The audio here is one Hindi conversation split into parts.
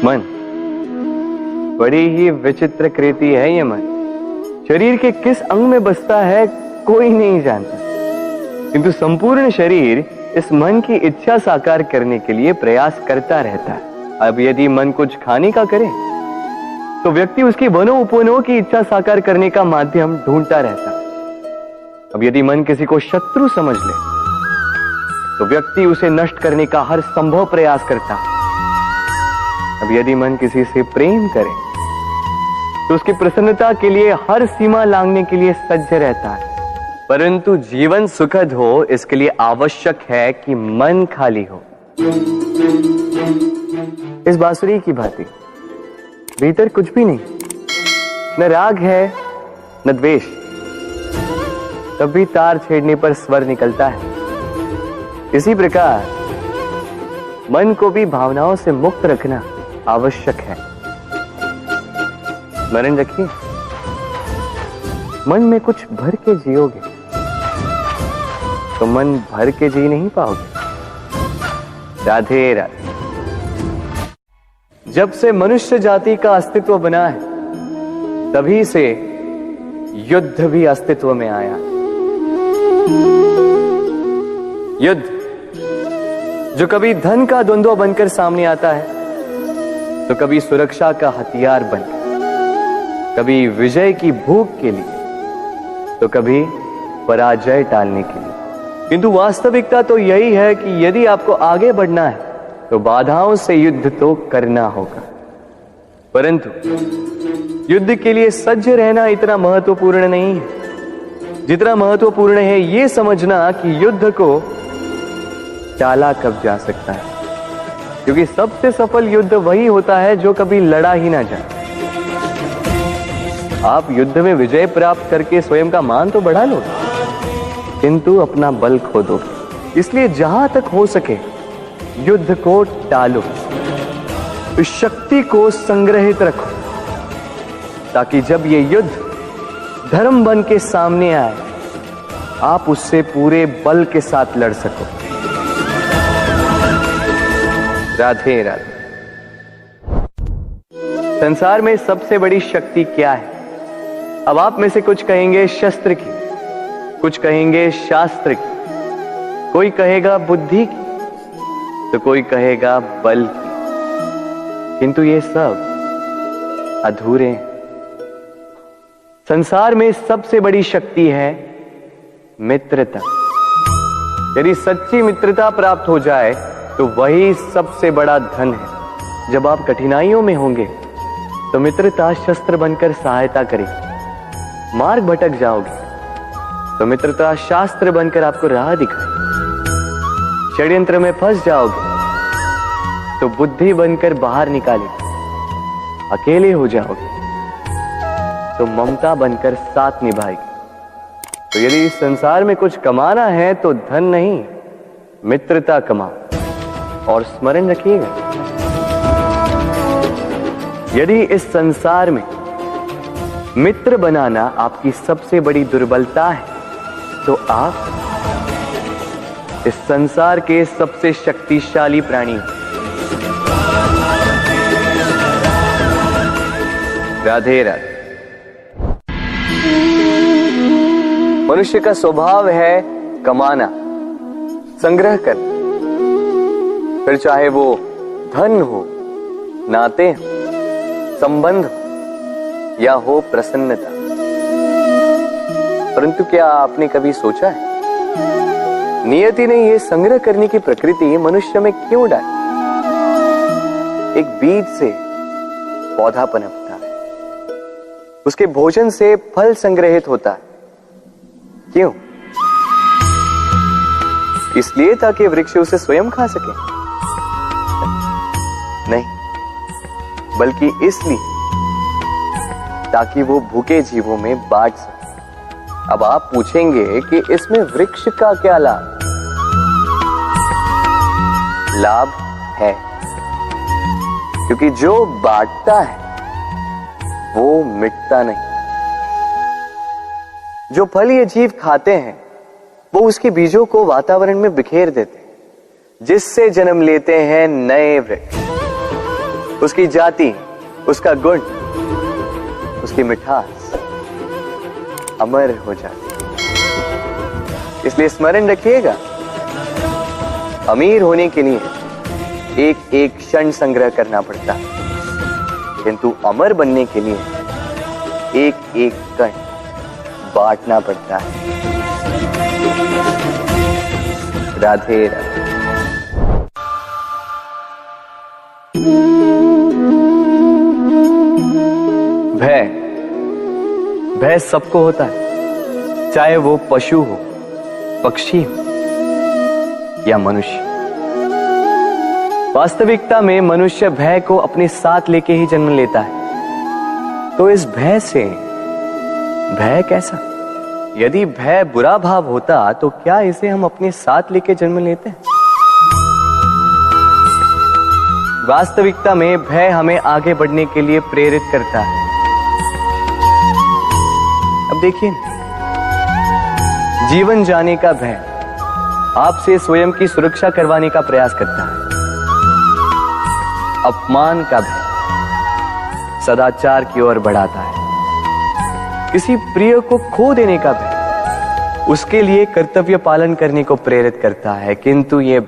मन बड़ी ही विचित्र कृति है ये मन। शरीर के किस अंग में बसता है कोई नहीं जानता, किंतु संपूर्ण शरीर इस मन की इच्छा साकार करने के लिए प्रयास करता रहता है। अब यदि मन कुछ खाने का करे तो व्यक्ति उसकी वनो उपवनों की इच्छा साकार करने का माध्यम ढूंढता रहता है। अब यदि मन किसी को शत्रु समझ ले तो व्यक्ति उसे नष्ट करने का हर संभव प्रयास करता है। अब यदि मन किसी से प्रेम करे तो उसकी प्रसन्नता के लिए हर सीमा लांघने के लिए सज्ज रहता है। परंतु जीवन सुखद हो इसके लिए आवश्यक है कि मन खाली हो। इस बांसुरी की भांति भीतर कुछ भी नहीं, न राग है न द्वेष, तब भी तार छेड़ने पर स्वर निकलता है। इसी प्रकार मन को भी भावनाओं से मुक्त रखना आवश्यक है। स्मरण रखिए, मन में कुछ भर के जियोगे तो मन भर के जी नहीं पाओगे। राधे राधे। जब से मनुष्य जाति का अस्तित्व बना है तभी से युद्ध भी अस्तित्व में आया। युद्ध जो कभी धन का द्वंद्व बनकर सामने आता है तो कभी सुरक्षा का हथियार बनकर, कभी विजय की भूख के लिए तो कभी पराजय टालने के लिए। किंतु वास्तविकता तो यही है कि यदि आपको आगे बढ़ना है तो बाधाओं से युद्ध तो करना होगा। परंतु युद्ध के लिए सज्ज रहना इतना महत्वपूर्ण नहीं है जितना महत्वपूर्ण है यह समझना कि युद्ध को टाला कब जा सकता है, क्योंकि सबसे सफल युद्ध वही होता है जो कभी लड़ा ही ना जाए। आप युद्ध में विजय प्राप्त करके स्वयं का मान तो बढ़ा लो, किंतु अपना बल खो दो। इसलिए जहां तक हो सके युद्ध को टालो, इस शक्ति को संग्रहित रखो, ताकि जब ये युद्ध धर्म बन के सामने आए आप उससे पूरे बल के साथ लड़ सको। राधे राधे। संसार में सबसे बड़ी शक्ति क्या है? अब आप में से कुछ कहेंगे शस्त्र की, कुछ कहेंगे शास्त्र की, कोई कहेगा बुद्धि की, तो कोई कहेगा बल की। किंतु ये सब अधूरे हैं। संसार में सबसे बड़ी शक्ति है मित्रता। यदि सच्ची मित्रता प्राप्त हो जाए तो वही सबसे बड़ा धन है। जब आप कठिनाइयों में होंगे तो मित्रता शस्त्र बनकर सहायता करेगी। मार्ग भटक जाओगे तो मित्रता शास्त्र बनकर आपको राह दिखाए। षड्यंत्र में फंस जाओगे तो बुद्धि बनकर बाहर निकाले। अकेले हो जाओगे तो ममता बनकर साथ निभाएगी। तो यदि इस संसार में कुछ कमाना है तो धन नहीं, मित्रता कमाओ। और स्मरण रखिएगा, यदि इस संसार में मित्र बनाना आपकी सबसे बड़ी दुर्बलता है तो आप इस संसार के सबसे शक्तिशाली प्राणी हैं। राधे राधे। मनुष्य का स्वभाव है कमाना, संग्रह करना, फिर चाहे वो धन हो, नाते हो, संबंध हो या हो प्रसन्नता। परंतु क्या आपने कभी सोचा है नियति ने यह संग्रह करने की प्रकृति मनुष्य में क्यों डाली? एक बीज से पौधा पनपता है, उसके भोजन से फल संग्रहित होता है। क्यों? इसलिए ताकि वृक्ष उसे स्वयं खा सके? नहीं, बल्कि इसलिए ताकि वो भूखे जीवों में बांट सके। अब आप पूछेंगे कि इसमें वृक्ष का क्या लाभ? लाभ है, क्योंकि जो बांटता है वो मिटता नहीं। जो फल ये जीव खाते हैं वो उसके बीजों को वातावरण में बिखेर देते हैं, जिससे जन्म लेते हैं नए वृक्ष। उसकी जाति, उसका गुण, उसकी मिठास अमर हो जाती। इसलिए स्मरण रखिएगा, अमीर होने के लिए एक एक क्षण संग्रह करना पड़ता है, किंतु अमर बनने के लिए एक एक कण बांटना पड़ता है। राधे राधे। भय सबको होता है, चाहे वो पशु हो, पक्षी हो या मनुष्य। वास्तविकता में मनुष्य भय को अपने साथ लेके ही जन्म लेता है। तो इस भय से, भय कैसा? यदि भय बुरा भाव होता तो क्या इसे हम अपने साथ लेके जन्म लेते हैं? वास्तविकता में भय हमें आगे बढ़ने के लिए प्रेरित करता है। अब देखिए, जीवन जाने का भय आपसे स्वयं की सुरक्षा करवाने का प्रयास करता है। अपमान का भय सदाचार की ओर बढ़ाता है। किसी प्रिय को खो देने का भय उसके लिए कर्तव्य पालन करने को प्रेरित करता है। किंतु ये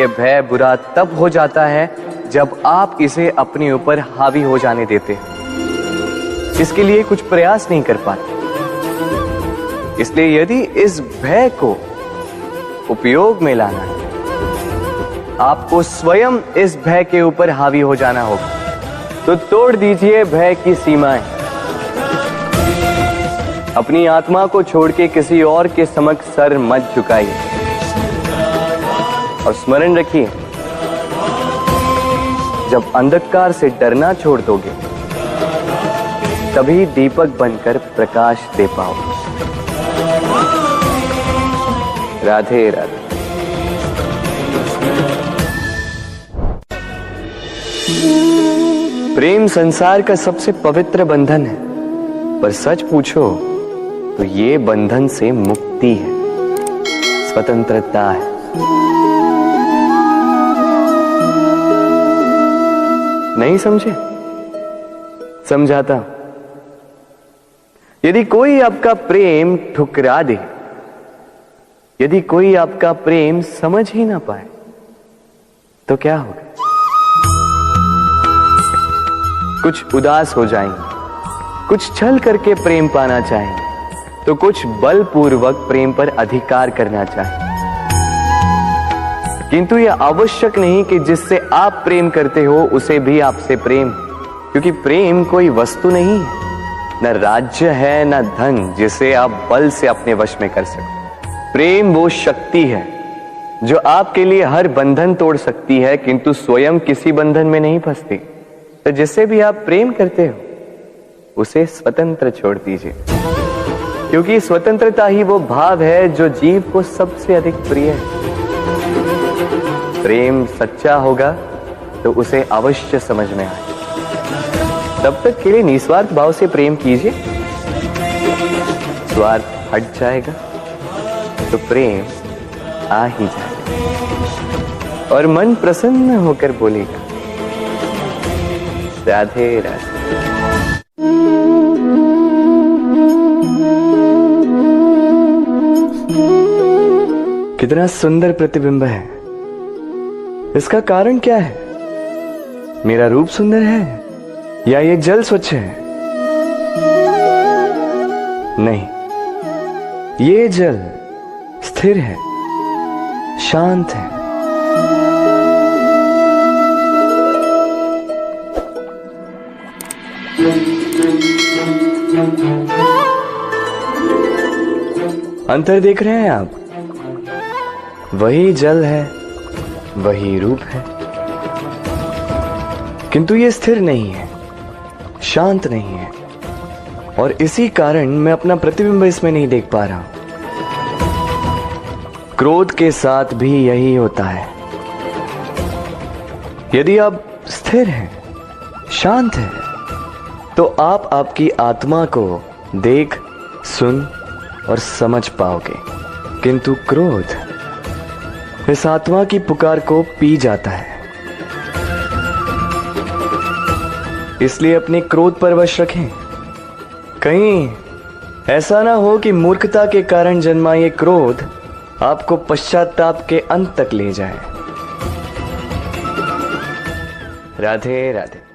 भय बुरा तब हो जाता है जब आप इसे अपने ऊपर हावी हो जाने देते हैं, इसके लिए कुछ प्रयास नहीं कर पाते। इसलिए यदि इस भय को उपयोग में लाना है, आपको स्वयं इस भय के ऊपर हावी हो जाना होगा। तो तोड़ दीजिए भय की सीमाएं। अपनी आत्मा को छोड़ के किसी और के समक्ष सर मत झुकाइए और स्मरण रखिए, जब अंधकार से डरना छोड़ दोगे तभी दीपक बनकर प्रकाश दे पाओगे। राधे राधे। प्रेम संसार का सबसे पवित्र बंधन है, पर सच पूछो तो ये बंधन से मुक्ति है, स्वतंत्रता है। नहीं समझे? समझाता। यदि कोई आपका प्रेम ठुकरा दे, यदि कोई आपका प्रेम समझ ही ना पाए, तो क्या होगा? कुछ उदास हो जाएंगे, कुछ छल करके प्रेम पाना चाहेंगे, तो कुछ बलपूर्वक प्रेम पर अधिकार करना चाहेंगे। किंतु यह आवश्यक नहीं कि जिससे आप प्रेम करते हो उसे भी आपसे प्रेम, क्योंकि प्रेम कोई वस्तु नहीं है, न राज्य है, न धन जिसे आप बल से अपने वश में कर सकते। प्रेम वो शक्ति है जो आपके लिए हर बंधन तोड़ सकती है, किंतु स्वयं किसी बंधन में नहीं फंसती। तो जिससे भी आप प्रेम करते हो उसे स्वतंत्र छोड़ दीजिए, क्योंकि स्वतंत्रता ही वो भाव है जो जीव को सबसे अधिक प्रिय है। प्रेम सच्चा होगा तो उसे अवश्य समझ में आए। तब तक के लिए निस्वार्थ भाव से प्रेम कीजिए। स्वार्थ हट जाएगा तो प्रेम आ ही जाएगा और मन प्रसन्न होकर बोलेगा, राधे राधे। कितना सुंदर प्रतिबिंब है। इसका कारण क्या है? मेरा रूप सुंदर है या ये जल स्वच्छ है? नहीं, ये जल स्थिर है, शांत है। अंतर देख रहे हैं आप? वही जल है, वही रूप है, किंतु ये स्थिर नहीं है, शांत नहीं है, और इसी कारण मैं अपना प्रतिबिंब इसमें नहीं देख पा रहा हूं। क्रोध के साथ भी यही होता है। यदि आप स्थिर हैं, शांत हैं, तो आप आपकी आत्मा को देख, सुन और समझ पाओगे, किंतु क्रोध इस आत्मा की पुकार को पी जाता है। इसलिए अपने क्रोध पर वश रखें। कहीं ऐसा ना हो कि मूर्खता के कारण जन्मा ये क्रोध आपको पश्चाताप के अंत तक ले जाए। राधे राधे।